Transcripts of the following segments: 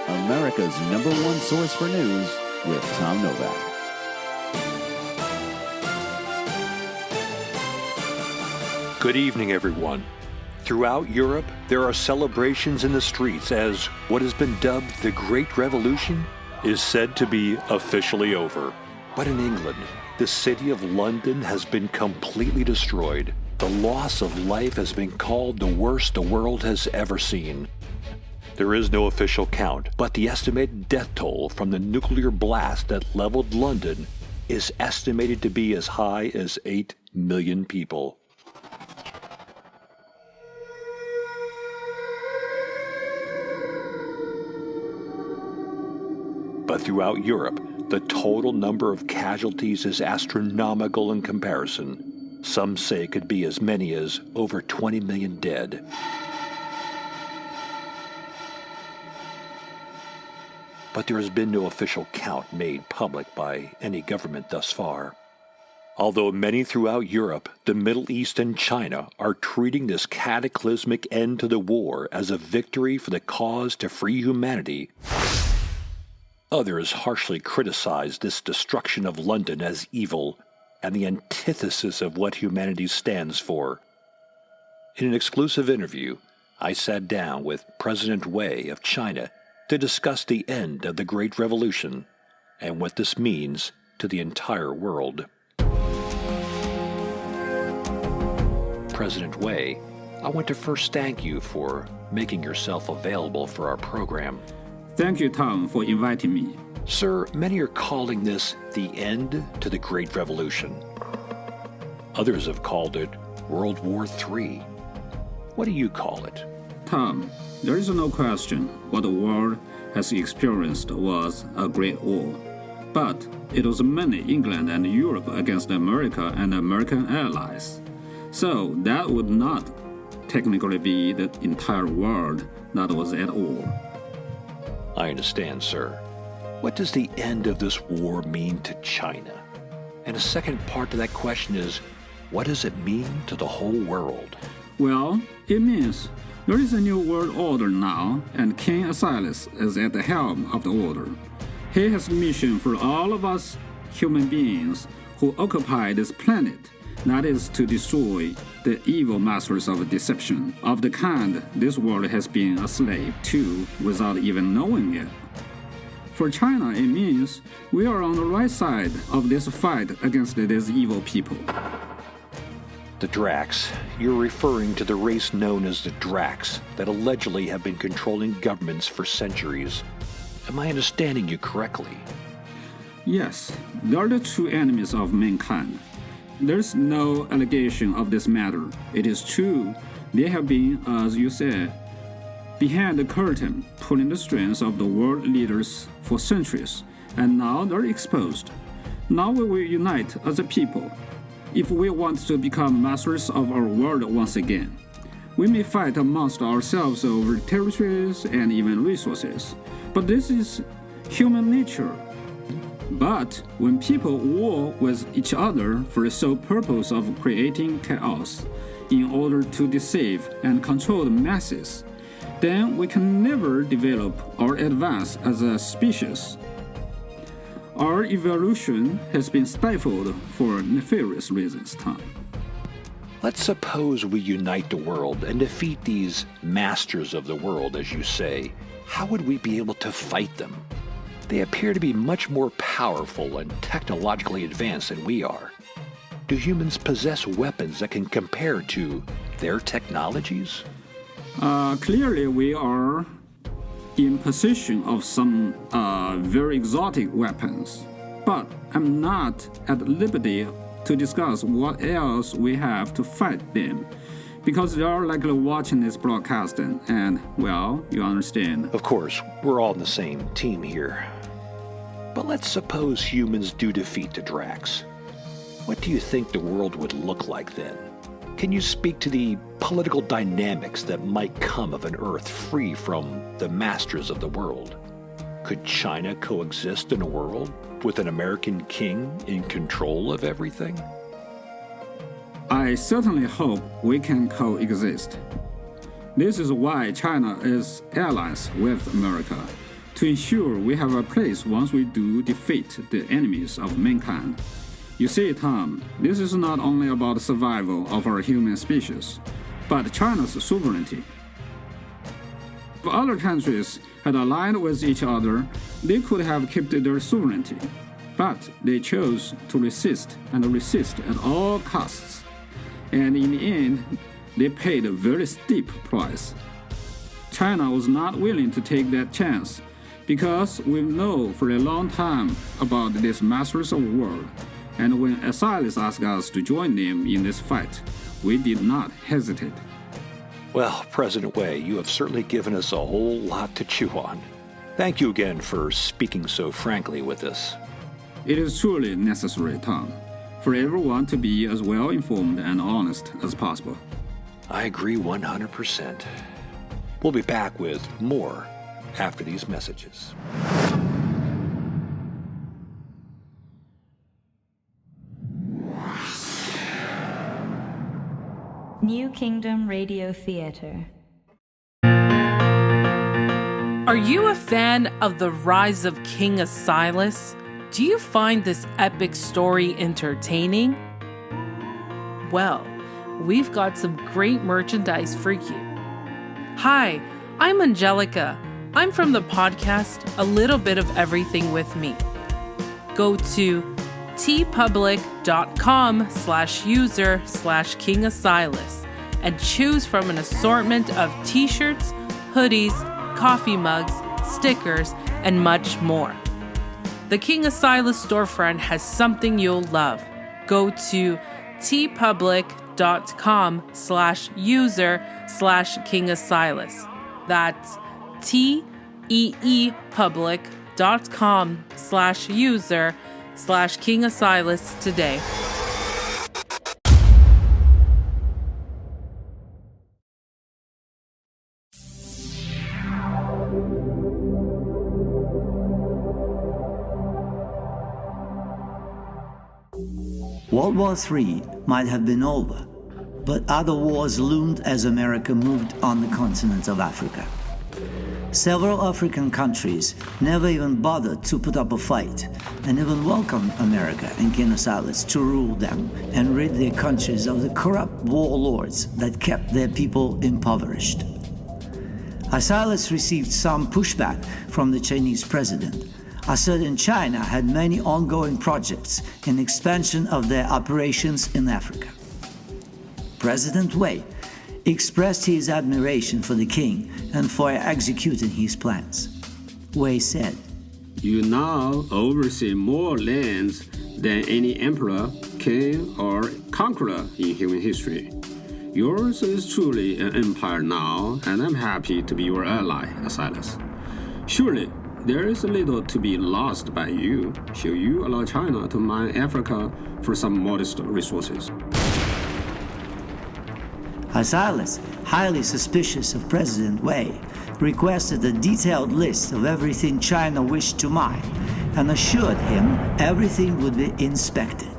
America's #1 source for news with Tom Novak. Good evening, everyone. Throughout Europe, there are celebrations in the streets as what has been dubbed the Great Revolution is said to be officially over. But in England, the city of London has been completely destroyed. The loss of life has been called the worst the world has ever seen. There is no official count, but the estimated death toll from the nuclear blast that leveled London is estimated to be as high as 8 million people. But throughout Europe, the total number of casualties is astronomical in comparison. Some say it could be as many as over 20 million dead. But there has been no official count made public by any government thus far. Although many throughout Europe, the Middle East, and China are treating this cataclysmic end to the war as a victory for the cause to free humanity, others harshly criticize this destruction of London as evil and the antithesis of what humanity stands for. In an exclusive interview, I sat down with President Wei of China to discuss the end of the Great Revolution and what this means to the entire world. President Wei, I want to first thank you for making yourself available for our program. Thank you, Tom, for inviting me. Sir, many are calling this the end to the Great Revolution. Others have called it World War III. What do you call it? Tom, there is no question what the world has experienced was a great war. But it was mainly England and Europe against America and American allies. So that would not technically be the entire world that was at war. I understand, sir. What does the end of this war mean to China? And a second part to that question is, what does it mean to the whole world? Well, it means there is a new world order now, and King Asilas is at the helm of the order. He has a mission for all of us human beings who occupy this planet, that is to destroy the evil masters of deception, of the kind this world has been a slave to without even knowing it. For China, it means we are on the right side of this fight against these evil people. The Drax. You're referring to the race known as the Drax that allegedly have been controlling governments for centuries. Am I understanding you correctly? Yes, they are the true enemies of mankind. There's no allegation of this matter. It is true. They have been, as you said, behind the curtain, pulling the strings of the world leaders for centuries, and now they're exposed. Now we will unite as a people. If we want to become masters of our world once again, we may fight amongst ourselves over territories and even resources. But this is human nature. But when people war with each other for the sole purpose of creating chaos in order to deceive and control the masses, then we can never develop or advance as a species. Our evolution has been stifled for nefarious reasons, Tom. Let's suppose we unite the world and defeat these masters of the world, as you say. How would we be able to fight them? They appear to be much more powerful and technologically advanced than we are. Do humans possess weapons that can compare to their technologies? Clearly, we are in possession of some very exotic weapons. But I'm not at liberty to discuss what else we have to fight them, because they are likely watching this broadcasting, and, well, you understand. Of course, we're all on the same team here. But let's suppose humans do defeat the Drax. What do you think the world would look like then? Can you speak to the political dynamics that might come of an Earth free from the masters of the world? Could China coexist in a world with an American king in control of everything? I certainly hope we can coexist. This is why China is allies with America, to ensure we have a place once we do defeat the enemies of mankind. You see, Tom, this is not only about the survival of our human species, but China's sovereignty. If other countries had aligned with each other, they could have kept their sovereignty, but they chose to resist and resist at all costs. And in the end, they paid a very steep price. China was not willing to take that chance because we know for a long time about these masters of the world, and when Asilas asked us to join them in this fight, we did not hesitate. Well, President Wei, you have certainly given us a whole lot to chew on. Thank you again for speaking so frankly with us. It is truly necessary, Tom, for everyone to be as well informed and honest as possible. I agree 100%. We'll be back with more after these messages. New Kingdom Radio Theater. Are you a fan of the rise of King Asilas? Do you find this epic story entertaining? Well, we've got some great merchandise for you. Hi, I'm Angelica. I'm from the podcast A Little Bit of Everything with Me. Go to tpublic.com/user/King Asilas and choose from an assortment of t-shirts, hoodies, coffee mugs, stickers, and much more. The King Asilas storefront has something you'll love. Go to tpublic.com/user/King Asilas. That's teepublic.com/user/King Asilas today. World War III might have been over, but other wars loomed as America moved on the continent of Africa. Several African countries never even bothered to put up a fight, and even welcomed America and King Asilas to rule them and rid their countries of the corrupt warlords that kept their people impoverished. Asilas received some pushback from the Chinese president, asserting China had many ongoing projects in expansion of their operations in Africa. President Wei expressed his admiration for the king and for executing his plans. Wei said, You now oversee more lands than any emperor, king, or conqueror in human history. Yours is truly an empire now, and I'm happy to be your ally, Asilas. Surely, there is little to be lost by you should you allow China to mine Africa for some modest resources. Asilas, highly suspicious of President Wei, requested a detailed list of everything China wished to mine and assured him everything would be inspected.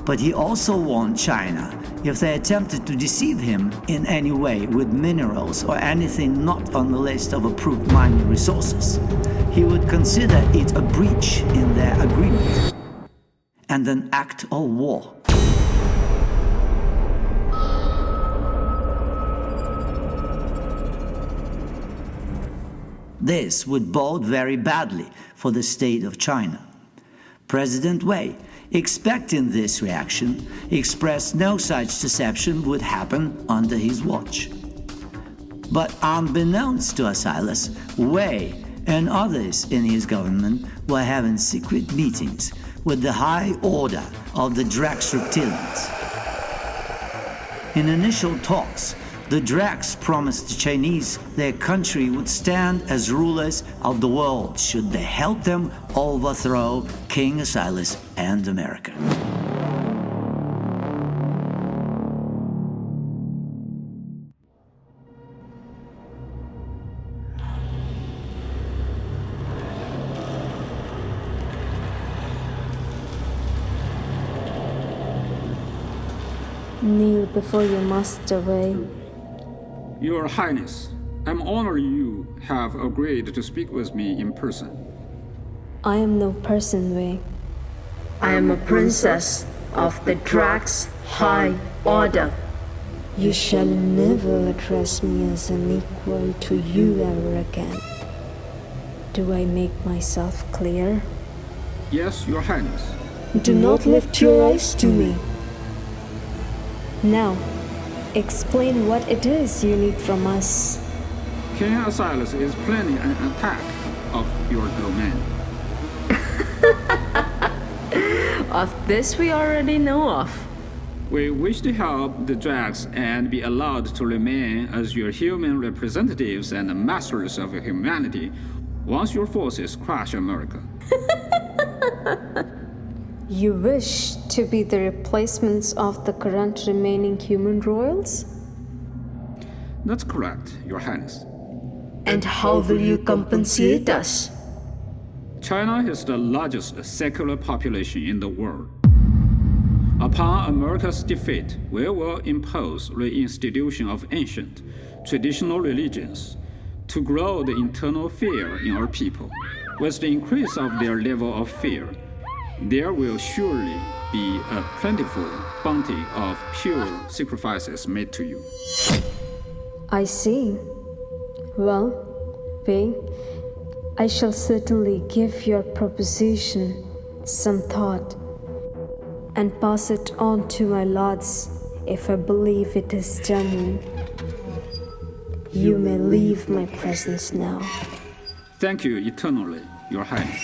But he also warned China if they attempted to deceive him in any way with minerals or anything not on the list of approved mining resources, he would consider it a breach in their agreement and an act of war. This would bode very badly for the state of China. President Wei, expecting this reaction, expressed no such deception would happen under his watch. But unbeknownst to Asilas, Wei and others in his government were having secret meetings with the high order of the Drax reptilians. In initial talks, the Drax promised the Chinese their country would stand as rulers of the world should they help them overthrow King Asilas and America. Kneel before your master Wei. Your Highness, I'm honored you have agreed to speak with me in person. I am no person, Wei. I am a princess of the Drax High Order. You shall never address me as an equal to you ever again. Do I make myself clear? Yes, Your Highness. Do not lift your eyes to me. Now, explain what it is you need from us. King Asilas is planning an attack of your domain. Of this we already know of. We wish to help the Drax and be allowed to remain as your human representatives and masters of humanity once your forces crush America. You wish to be the replacements of the current remaining human royals? That's correct, Your Highness. And how will you compensate us? China has the largest secular population in the world. Upon America's defeat, we will impose reinstitution of ancient, traditional religions to grow the internal fear in our people. With the increase of their level of fear, there will surely be a plentiful bounty of pure sacrifices made to you. I see. Well, Wei, I shall certainly give your proposition some thought and pass it on to my lords if I believe it is genuine. You may leave my presence now. Thank you eternally, Your Highness.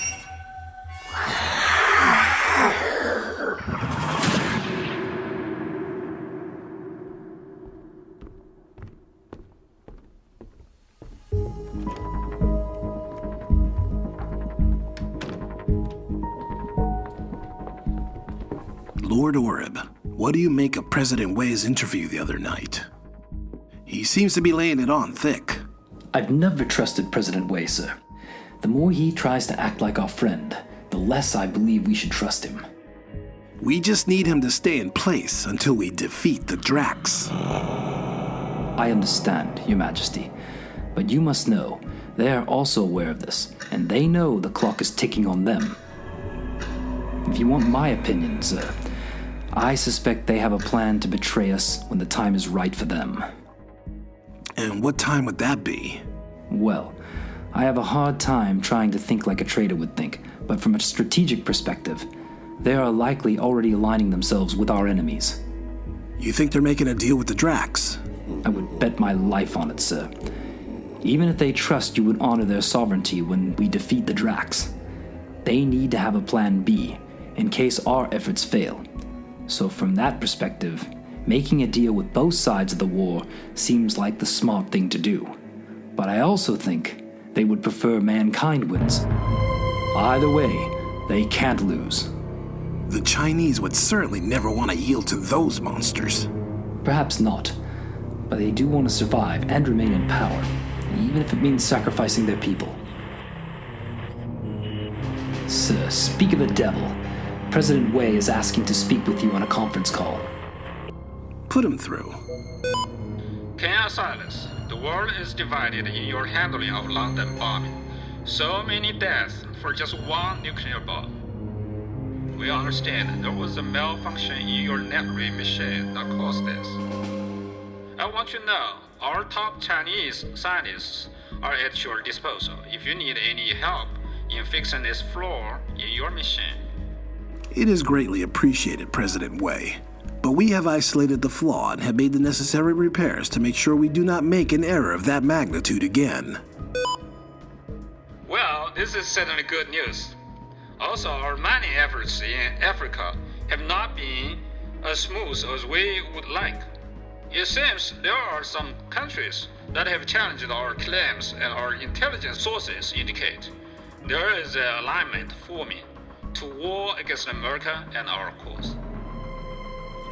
Lord Oreb, what do you make of President Wei's interview the other night? He seems to be laying it on thick. I've never trusted President Wei, sir. The more he tries to act like our friend, the less I believe we should trust him. We just need him to stay in place until we defeat the Drax. I understand, Your Majesty, but you must know, they are also aware of this, and they know the clock is ticking on them. If you want my opinion, sir, I suspect they have a plan to betray us when the time is right for them. And what time would that be? Well, I have a hard time trying to think like a traitor would think, but from a strategic perspective, they are likely already aligning themselves with our enemies. You think they're making a deal with the Drax? I would bet my life on it, sir. Even if they trust you would honor their sovereignty when we defeat the Drax, they need to have a plan B in case our efforts fail. So from that perspective, making a deal with both sides of the war seems like the smart thing to do. But I also think they would prefer mankind wins. Either way, they can't lose. The Chinese would certainly never want to yield to those monsters. Perhaps not, but they do want to survive and remain in power, even if it means sacrificing their people. Sir, speak of the devil. President Wei is asking to speak with you on a conference call. Put him through. King Asilas, the world is divided in your handling of London bombing. So many deaths for just one nuclear bomb. We understand there was a malfunction in your network machine that caused this. I want you to know our top Chinese scientists are at your disposal if you need any help in fixing this flaw in your machine. It is greatly appreciated, President Wei, but we have isolated the flaw and have made the necessary repairs to make sure we do not make an error of that magnitude again. Well, this is certainly good news. Also, our mining efforts in Africa have not been as smooth as we would like. It seems there are some countries that have challenged our claims, and our intelligence sources indicate there is an alignment forming to war against America and our cause.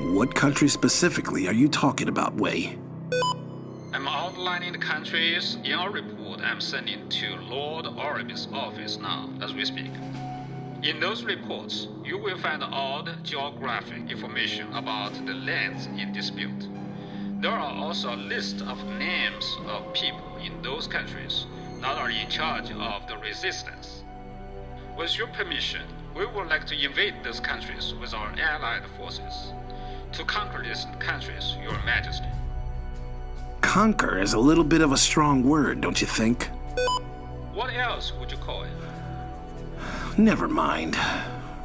What country specifically are you talking about, Wei? I'm outlining the countries in a report I'm sending to Lord Oreb's office now as we speak. In those reports, you will find all the geographic information about the lands in dispute. There are also a list of names of people in those countries that are in charge of the resistance. With your permission, we would like to invade those countries with our allied forces. To conquer these countries, Your Majesty. Conquer is a little bit of a strong word, don't you think? What else would you call it? Never mind.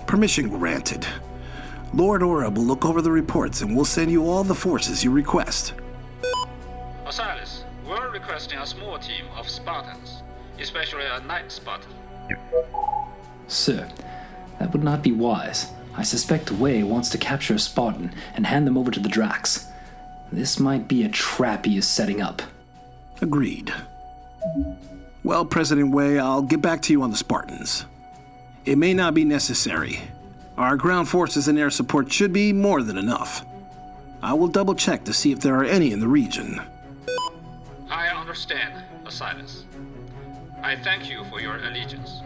Permission granted. Lord Oreb will look over the reports and we'll send you all the forces you request. Asilas, we're requesting a small team of Spartans, especially a night Spartan. Sir, that would not be wise. I suspect Wei wants to capture a Spartan and hand them over to the Drax. This might be a trap he is setting up. Agreed. Well, President Wei, I'll get back to you on the Spartans. It may not be necessary. Our ground forces and air support should be more than enough. I will double-check to see if there are any in the region. I understand, Asilas. I thank you for your allegiance.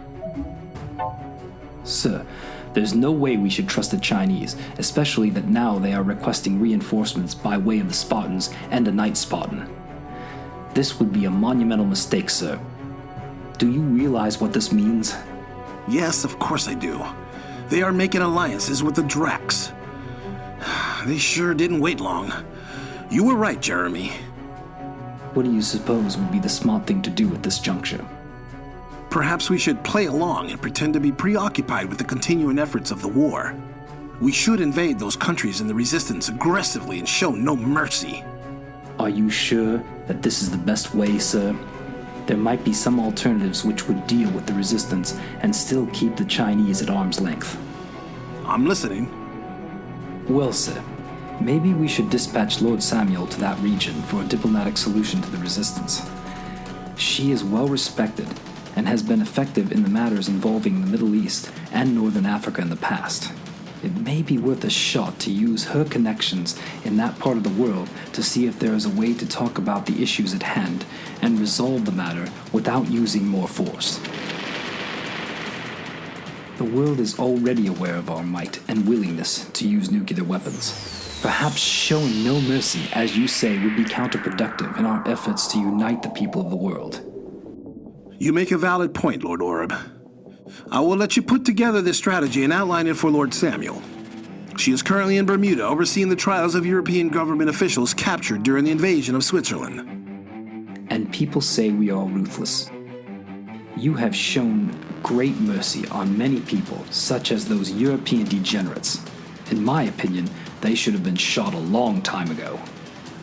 Sir, there's no way we should trust the Chinese, especially that now they are requesting reinforcements by way of the Spartans and a Night Spartan. This would be a monumental mistake, sir. Do you realize what this means? Yes, of course I do. They are making alliances with the Drax. They sure didn't wait long. You were right, Jeremy. What do you suppose would be the smart thing to do at this juncture? Perhaps we should play along and pretend to be preoccupied with the continuing efforts of the war. We should invade those countries in the resistance aggressively and show no mercy. Are you sure that this is the best way, sir? There might be some alternatives which would deal with the resistance and still keep the Chinese at arm's length. I'm listening. Well, sir, maybe we should dispatch Lord Samuel to that region for a diplomatic solution to the resistance. She is well respected and has been effective in the matters involving the Middle East and Northern Africa in the past. It may be worth a shot to use her connections in that part of the world to see if there is a way to talk about the issues at hand and resolve the matter without using more force. The world is already aware of our might and willingness to use nuclear weapons. Perhaps showing no mercy, as you say, would be counterproductive in our efforts to unite the people of the world. You make a valid point, Lord Oreb. I will let you put together this strategy and outline it for Lord Samuel. She is currently in Bermuda overseeing the trials of European government officials captured during the invasion of Switzerland. And people say we are ruthless. You have shown great mercy on many people, such as those European degenerates. In my opinion, they should have been shot a long time ago.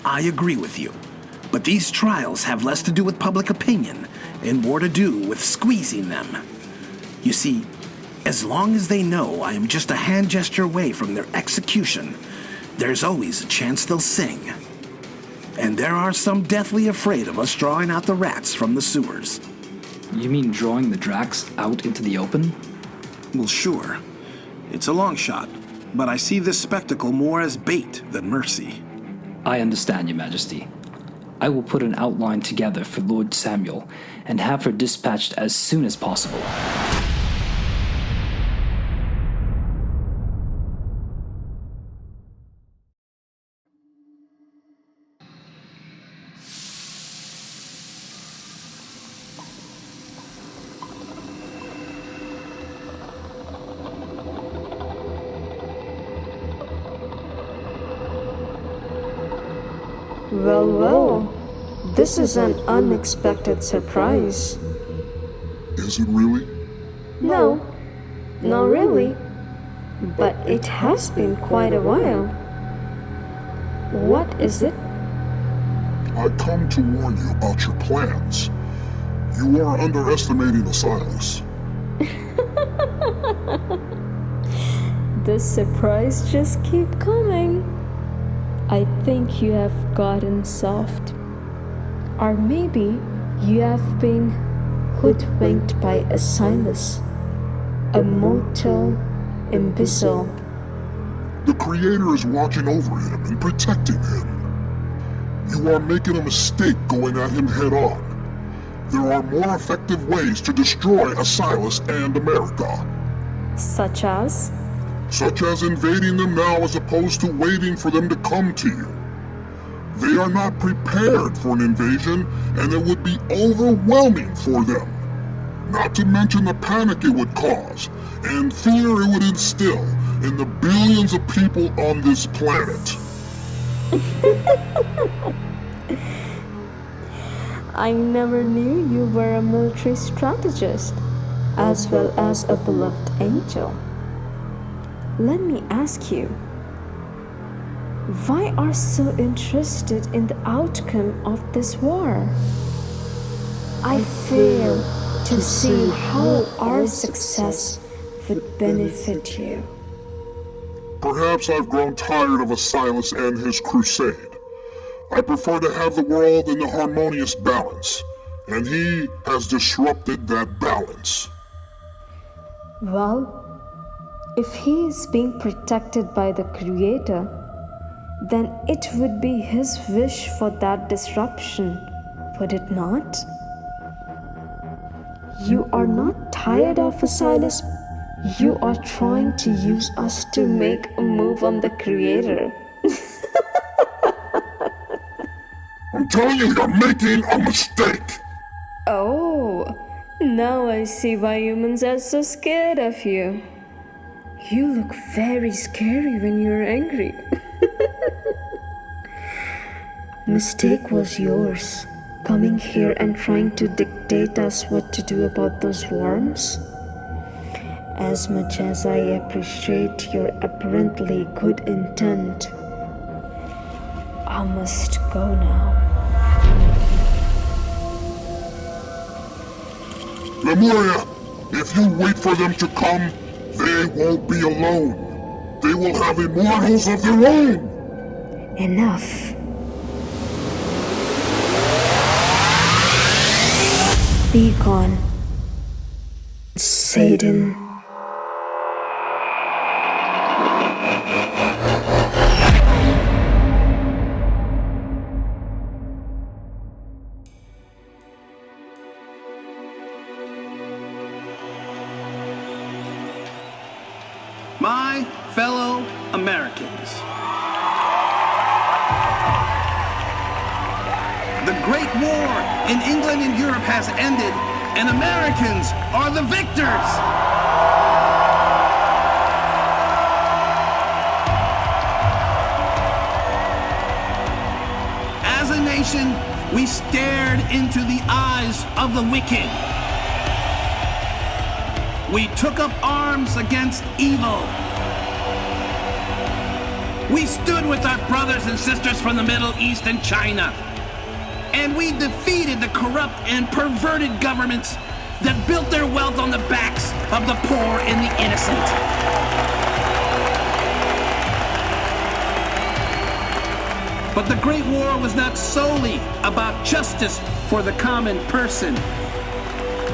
I agree with you. But these trials have less to do with public opinion and more to do with squeezing them. You see, as long as they know I am just a hand gesture away from their execution, there's always a chance they'll sing. And there are some deathly afraid of us drawing out the rats from the sewers. You mean drawing the Drax out into the open? Well, sure. It's a long shot, but I see this spectacle more as bait than mercy. I understand, Your Majesty. I will put an outline together for Lord Samuel and have her dispatched as soon as possible. Well, this is an unexpected surprise. Is it really? No, not really. But it has been quite a while. What is it? I come to warn you about your plans. You are underestimating Asilas. The surprise just keep coming. I think you have gotten soft. Or maybe you have been hoodwinked by Asilas, a mortal imbecile. The Creator is watching over him and protecting him. You are making a mistake going at him head on. There are more effective ways to destroy Asilas and America. Such as? Such as invading them now as opposed to waiting for them to come to you. They are not prepared for an invasion, and it would be overwhelming for them. Not to mention the panic it would cause, and fear it would instill in the billions of people on this planet. I never knew you were a military strategist, as well as a beloved angel. Let me ask you, why are you so interested in the outcome of this war? I fail to see how our success would benefit you. Perhaps I've grown tired of Asilas and his crusade. I prefer to have the world in a harmonious balance, and he has disrupted that balance. Well, if he is being protected by the Creator, then it would be his wish for that disruption, would it not? You are not tired of Asilas. You are trying to use us to make a move on the Creator. I'm telling you, you're making a mistake! Oh, now I see why humans are so scared of you. You look very scary when you're angry. Mistake was yours, coming here and trying to dictate us what to do about those worms. As much as I appreciate your apparently good intent, I must go now. Lemuria, if you wait for them to come, they won't be alone. They will have immortals of their own. Enough. Be gone, Satan. My fellow Americans, the Great War in England and Europe has ended, and Americans are the victors. As a nation, we stared into the eyes of the wicked. We took up arms against evil. We stood with our brothers and sisters from the Middle East and China. And we defeated the corrupt and perverted governments that built their wealth on the backs of the poor and the innocent. But the Great War was not solely about justice for the common person.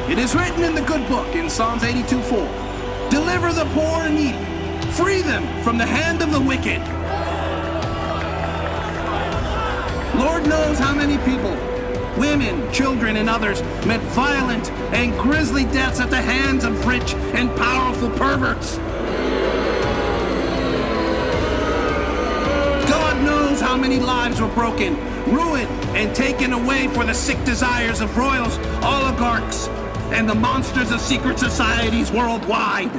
It is written in the good book in Psalms 82:4, "Deliver the poor and needy, free them from the hand of the wicked." Lord knows how many people, women, children, and others, met violent and grisly deaths at the hands of rich and powerful perverts. God knows how many lives were broken, ruined, and taken away for the sick desires of royals, oligarchs, and the monsters of secret societies worldwide.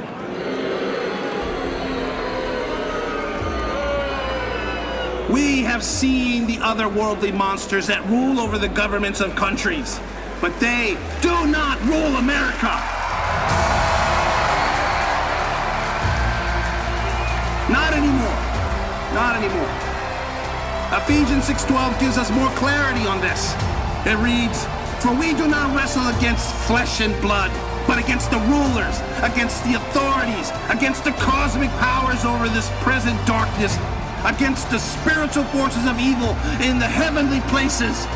We have seen the otherworldly monsters that rule over the governments of countries, but they do not rule America. Not anymore. Not anymore. Ephesians 6:12 gives us more clarity on this. It reads, "For we do not wrestle against flesh and blood, but against the rulers, against the authorities, against the cosmic powers over this present darkness, against the spiritual forces of evil in the heavenly places."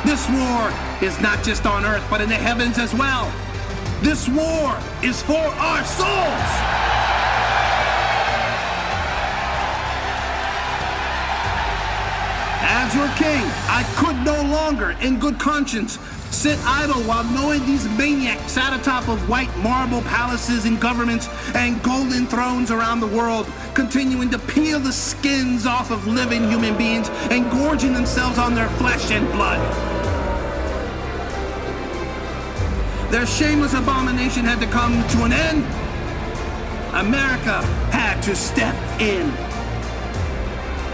This war is not just on earth, but in the heavens as well. This war is for our souls. As your king, I could no longer, in good conscience, sit idle while knowing these maniacs sat atop of white marble palaces and governments and golden thrones around the world, continuing to peel the skins off of living human beings and gorging themselves on their flesh and blood. Their shameless abomination had to come to an end. America had to step in.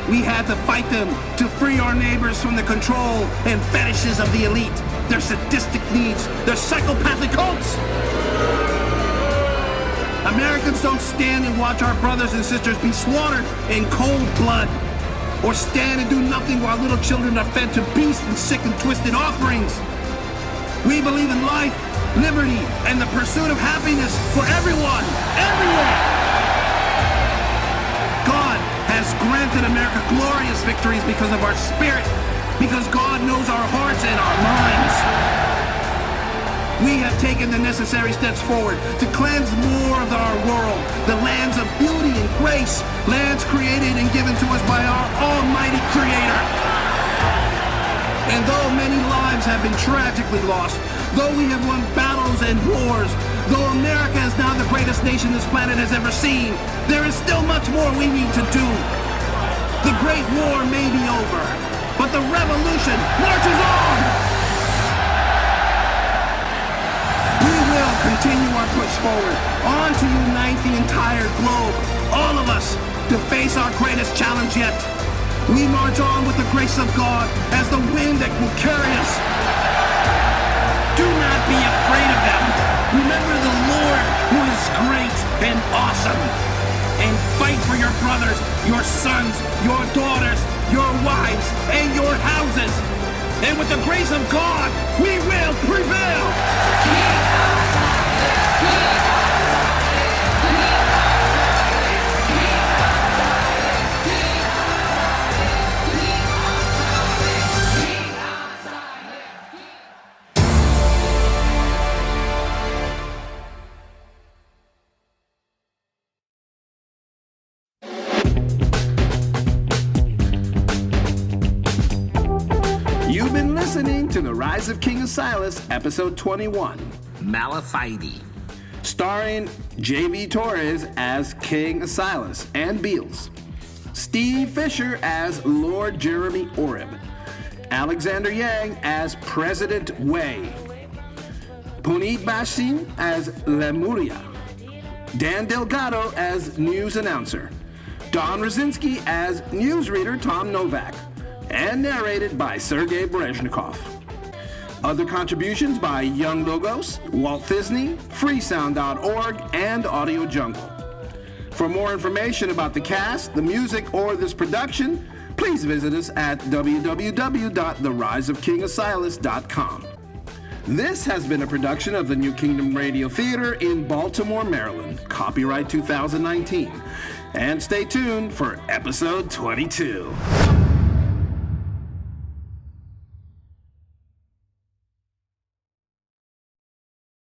We had to fight them to free our neighbors from the control and fetishes of the elite, their sadistic needs, their psychopathic cults. Americans don't stand and watch our brothers and sisters be slaughtered in cold blood, or stand and do nothing while little children are fed to beast and sick and twisted offerings. We believe in life, liberty, and the pursuit of happiness for everyone, everywhere. God has granted America glorious victories because of our spirit, because God knows our hearts and our minds. We have taken the necessary steps forward to cleanse more of our world, the lands of beauty and grace, lands created and given to us by our almighty Creator. And though many lives have been tragically lost, though we have won battles and wars, though America is now the greatest nation this planet has ever seen, there is still much more we need to do. The Great War may be over, but the revolution marches on! We will continue our push forward, on to unite the entire globe, all of us, to face our greatest challenge yet. We march on with the grace of God as the wind that will carry us. Do not be afraid of them. Remember the Lord who is great and awesome. And fight for your brothers, your sons, your daughters, your wives, and your houses. And with the grace of God, we will prevail. You've been listening to The Rise of King Asilas, Episode 21. Malafide. Starring J.V. Torres as King Asilas and Beals. Steve Fisher as Lord Jeremy Oreb. Alexander Yang as President Wei. Puneet Bhasin as Lemuria. Dan Delgado as News Announcer. Don Rosinski as Newsreader Tom Novak. And narrated by Sergei Brezhnikov. Other contributions by Young Logos, Walt Disney, Freesound.org, and Audio Jungle. For more information about the cast, the music, or this production, please visit us at www.theriseofkingasilas.com. This has been a production of the New Kingdom Radio Theater in Baltimore, Maryland. Copyright 2019. And stay tuned for episode 22.